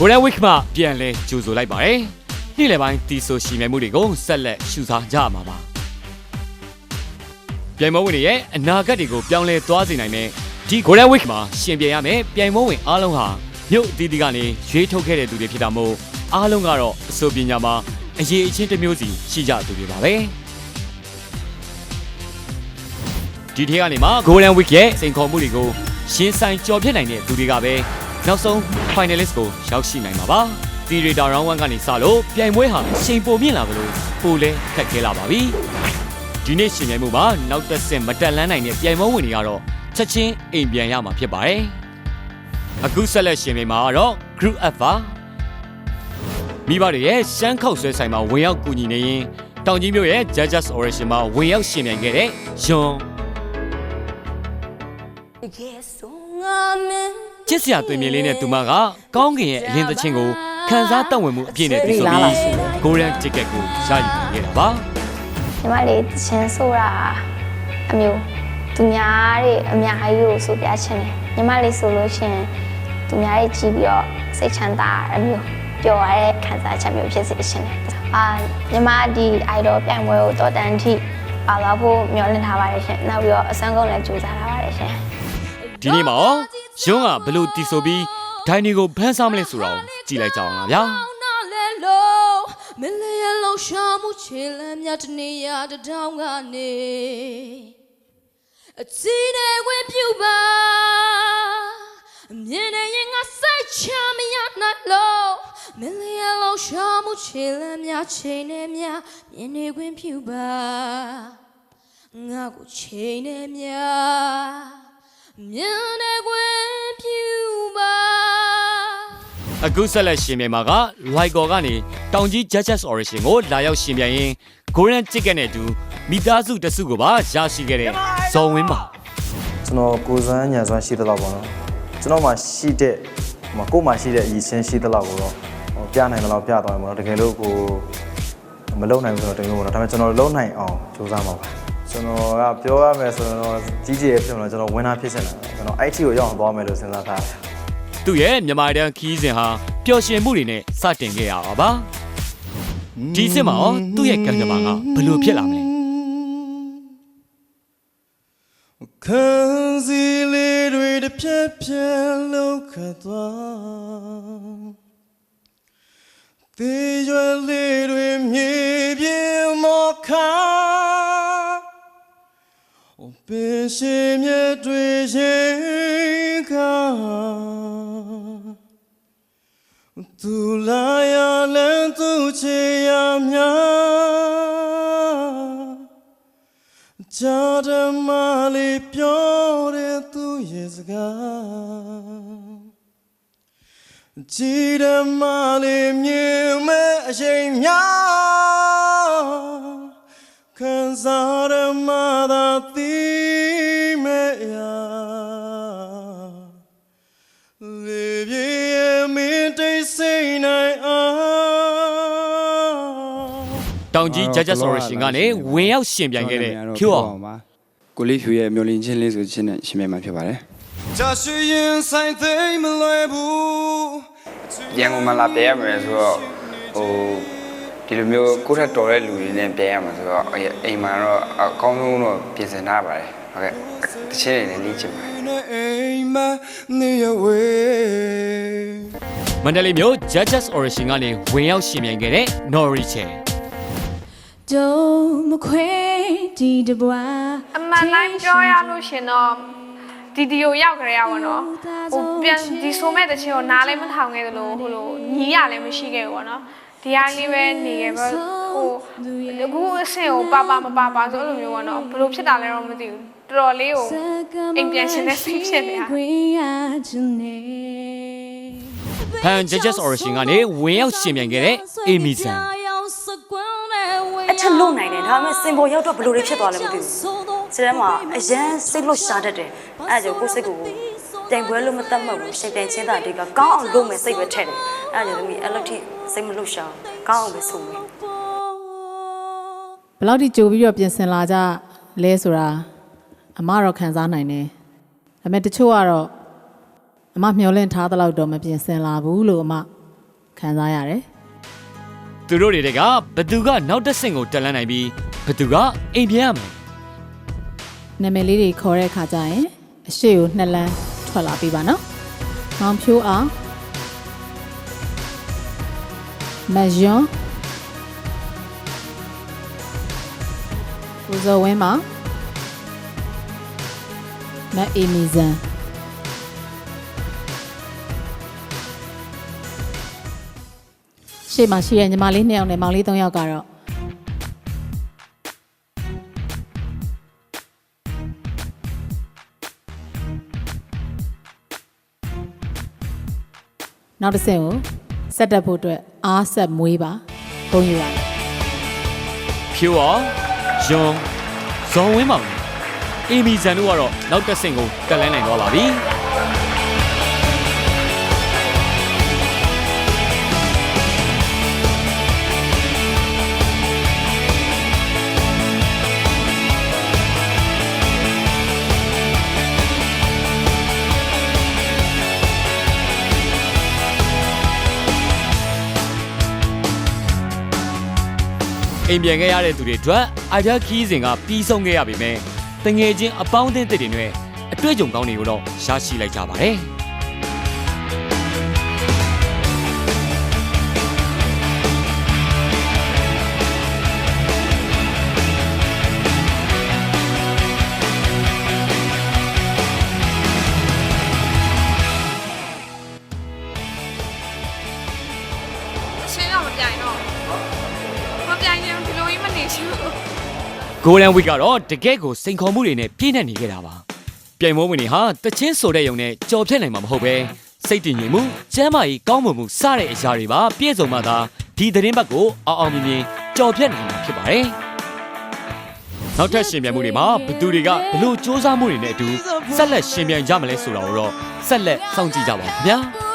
Golden Week မှာပြန်လဲကြိုဆိုလိုက်ပါတယ်။နေ့လယ်ပိုင်းတီဆိုရှီမယ်မှုတွေကိုဆက်လက်ရှုစားကြမှာပါ။ပြိုင်ပွဲဝင်တွေရဲ့အနာဂတ်တွေကိုပြောင်းလဲသွားစေနိုင်တဲ့ဒီ Golden Week မှာရှင်ပြိုင်ရမယ်ပြိုင်ပွဲဝင်အားလုံးဟာမြို့အသီးသီးကနေရွေးထုတ်ခဲ့တဲ့သူတွေဖြစ်တာမို့အားလုံးကတော့အဆိုပညာမှာအရေးအချင်းတစ်မျိုးစီရှိကြသူတွေပါပဲ။ဒီထက်ကနေမှ Golden Week ရဲ့စိန်ခေါ်မှုတွေကိုရှင်းဆိုင်ကြော်ပြစ်နိုင်တဲ့သူတွေကပဲနောက်ဆုံး finalist ကိုရောက်ရှိနိုင်မှာပါ။ Theater Round 1ကနေစလို့ပြိုင်ပွဲဟာချိန်ပိုမြင့်လာကြလို့ပိုလဲခက်ခဲလာပါပြီ။ဒီနေ့ရှင်ပြိုင်မှုမှာနောက်သက်ဆင့်မတက်လန်းနိုင်တဲ့ပြိုင်ပွဲဝင်တွေကတော့ချက်ချင်းအိမ်ပြန်ရမှာဖြစ်ပါတယ်။အခုဆက်လက်ရှင်ပြိုင်မှာကတော့ Group F ပါ။မိဘတွေရဲ့ရှမ်းခောက်ဆွဲဆိုင်မှာဝင်ရောက်ကူညီနေရင်တောင်ကြီးမြို့ရဲ့ Judges Origin မှာဝင်ရောက်ရှင်ပြိုင်ခဲ့တဲ့ယွန်ချစ်စရာတွင်မြင်လေးနဲ့သူမကကောင်းကင်ရဲ့အရင်သချင်းကိုခန်းစားတက်ဝင်မှုအပြည့်နဲ့ပြီးဆိုပြီး Golden Ticket ကိုရယူခဲ့တာပါညီမလေးချင်းဆိုတာအမျိုးသူများတွေအများကြီးကိုဆိုပြချင်တယ်ညီမလေးဆိုလို့ရှိရင်သူများတွေကြည့်ပြီးတော့စိတ်ချမ်းသာအမျိုးပျော်ရတဲ့ခံစားချက်မျိုးဖြစ်စေချင်တယ်ညီမဒီ idol ပြိုင်ပွဲကိုတော်တန်ထိပါလာဖို့မျှော်လင့်ထားပါတယ်ရှင်နောက်ပြီးတော့အစမ်းကုန်လည်းကြိုးစားထားပါတယ်ရှင်ဒီနေ့မှာယွန်းကဘယ်လိုတီဆိုပြီးဒိုင်နီကိုဖမ်းစားမလဲဆိုတော့ကြည့်လိုက်ကြအောင်လားဗျာမလျက်လုံးရှာမှုချေလမ်းမြတ်တနေရတောင်းကနေအစီနဲ့ဝင်ပြူပါအမြင်နဲ့ရင်ငါစိတ်ချမရနိုင်လို့မလျက်လုံးရှာမှုချေလမ်းမြတ်ချိန်နဲ့မြတ်မြင်နေဝင်ပြူပါငါကိုချိန်နဲ့မြတ်မြင်နေဝင်ပြူပါအခုဆက်လက်ရှင်ပြိုင်မှာက Ligo ကနေတောင်ကြီး Judges Origin ကိုလာရောက်ရှင်ပြိုင်ရင် Golden Ticket နဲ့အတူမိသားစုတစုကိုပါရရှိခဲ့တဲ့ဇော်ဝင်းပါကျွန်တော်ကိုစွမ်းညာစွမ်းရှိသလောက်ပေါ့နော်ကျွန်တော်မှရှိတဲ့ကိုမှရှိတဲ့အရည်ချင်းရှိသလောက်ကိုတော့ပြနိုင်တယ်လို့ပြသွားတယ်ပေါ့နော်တကယ်လို့ကိုမလုံနိုင်ဘူးဆိုတော့တကယ်လို့ပေါ့နော်ဒါပေမဲ့ကျွန်တော်လုံနိုင်အောင်ကြိုးစားမှာပါကျွန်တော်ကပြောရမယ်ဆိုတော့ကြီးကြီးရဲ့ဖြစ်မှာကျွန်တော်ဝင်တာဖြစ်နေတာကျွန်တော်အဲ့ထီကိုရောက်အောင်သွားမယ်လို့စဉ်းစားထားတယ်သူ့ရဲ့မြန်မာတန်းခီးစဉ်ဟာပျော်ရွှင်မှုတွေနဲ့စတင်ခဲ့ရတာပါဒီစစ်မှာရောသူ့ရဲ့ကံကြမ္မာကဘယ်လိုဖြစ်လာမလဲခံစီလေးတွေတစ်ဖြက်ဖြက်လောက်ခတ်သွားတေးရွယ်လေးတွေမြေပြေမောခါပင်ရှိမြဲတွေရင်ခါသူလာရလန်းသူချေရမြာဂျာဒမလေးပြောတဲ့သူရဲ့စကားကြည်ဓမ္မလေးမြင်မဲ့အချိန်များခံစားဓမ္မသာသိမဲ့ရာလေပြေမင်းတိတ်စိတ်နိုင်တောင်ကြီး Judges Origin ကနေဝင်ရောက်ရှင်ပြိုင်ခဲ့တဲ့ဖြိုးအောင်ကိုလေးဖြူရဲ့မျောလင်းချင်းလေးဆိုချင်းနဲ့ရှင်ပြိုင်မှာဖြစ်ပါတယ်ဂျာရှိရင်ဆိုင်သိမလွယ်ဘူးရန်ကုန်မှာလာပြရမယ်ဆိုတော့ဒီလိုမျိုးကိုယ့်ထက်တော်တဲ့လူတွေနဲ့ပြရမှာဆိုတော့အိမ်မှာတော့အကောင်းဆုံးတော့ပြင်ဆင်ထားပါတယ်ဟုတ်ကဲ့တချို့တွေလည်းလေ့ကျင့်ပါတယ်မန္တလေးမြို့ Judges Origin ကနေဝင်ရောက်ရှင်ပြိုင်ခဲ့တဲ့ Norwichဒုမခွေဒီတပွားအမှန်တိုင်းပြောရလို့ရှင်တော့ဒီဒီကိုရောက်ကြရပါတော့ဟိုပြန်ဒီဆိုမဲ့တချင်ကိုနားလည်းမထောင်ခဲ့သလိုဟိုလိုညီးရလည်းမရှိခဲ့ဘူးပေါ့နော်ဒီအားလေးပဲနေခဲ့ပါဟိုအခုအဆင်ကိုပါပါမပါပါဆိုလိုမျိုးပေါ့နော်ဘလို့ဖြစ်တာလဲတော့မသိဘူးတော်တော်လေးကိုအိမ်ပြန်ရှင်တဲ့စိတ်ဖြစ်နေတာဖန် Judges Origin ကနေဝင်ရောက်ရှင်ပြိုင်ခဲ့တဲ့ Amy Sanအထက်လွတ်နိုင်တယ်ဒါပေမဲ့စင်ပေါ်ရောက်တော့ဘယ်လိုတွေဖြစ်သွားလဲမသိဘူးစတဲ့မှာအရန်စိတ်လွတ်ရှာတတ်တယ်အဲ့ဒါကြောင့်ကိုယ်စိတ်ကိုတိုင်ပွဲလို့မတတ်မှတ်ဘူးရှင်တိုင်ချင်းတာတွေကကောင်းအောင်လုပ်မယ်စိတ်ပဲထည့်တယ်အဲ့ဒါကြောင့်သမီးအဲ့လိုထိစိတ်မလွတ်ရှာကောင်းအောင်ပဲဆိုမယ်ဘယ်လောက်ထိကြိုပြီးတော့ပြင်ဆင်လာကြလဲဆိုတာအမတော့ခံစားနိုင်တယ်ဒါပေမဲ့တချို့ကတော့အမမျှော်လင့်ထားသလောက်တော့မပြင်ဆင်လာဘူးလို့အမ ခံစားရတယ် သူတို့တွေကဘသူကနောက်တစ်ဆင့်ကိုတက်လန်းနိုင်ပြီးဘသူကအိမ်ပြန်ရမယ် နာမည်လေးတွေခေါ်တဲ့အခါကျရင်အရှိကို2လမ်းထွက်လာပြီပါနော်မောင်ဖြိုးအောင်မယွန်းဦးဇော်ဝင်းမောင်မအေမီဇန်ရှေ့မှာရှိတဲ့ညီမလေး2ယောက်နဲ့မောင်လေး3ယောက်ကတော့နောက်တစ်ဆင့်ကိုဆက်တက်ဖို့အတွက်အားဆက်မွေးပါဂုဏ်ယူပါ ဖြိုးအောင်ယွန်ဇော်ဝင်းမောင်အေမီဇန်တို့ကတော့နောက်တစ်ဆင့်ကိုတက်လန်းနိုင်သွားပါပြီအိမ်ပြန်ခဲ့ရတဲ့သူတွေအတွက်အာဂျာခီးစဉ်ကပြီးဆုံးခဲ့ရပြီမဲ့တငယ်ချင်းအပေါင်းအသင်းတွေနဲ့အတွေ့အကြုံကောင်းတွေကိုတော့ရရှိလိုက်ကြပါတယ်ဂိုလန်ဝီကတော့တကယ့်ကိုစိန်ခေါ်မှုတွေနဲ့ပြည့်နှက်နေခဲ့တာပါပြိုင်ပွဲဝင်တွေဟာတချင်းဆိုတဲ့ယုံနဲ့ကြော်ဖြတ်နိုင်မှာမဟုတ်ပဲစိတ်တည်ငြိမ်မှုကျန်းမာရေးကောင်းမွန်မှုစတဲ့အရာတွေပါပြည့်စုံမှသာဒီသတင်းဘက်ကိုအောင်မြင်မြင်ကြော်ဖြတ်နိုင်မှာဖြစ်ပါတယ်နောက်ထပ်ရှင်ပြိုင်မှုတွေမှာဘသူတွေကဘလို့စ조사မှုတွေနဲ့အတူဆက်လက်ရှင်ပြိုင်ကြမလဲဆိုတာကိုတော့ဆက်လက်စောင့်ကြည့်ကြပါဦးခင်ဗျာ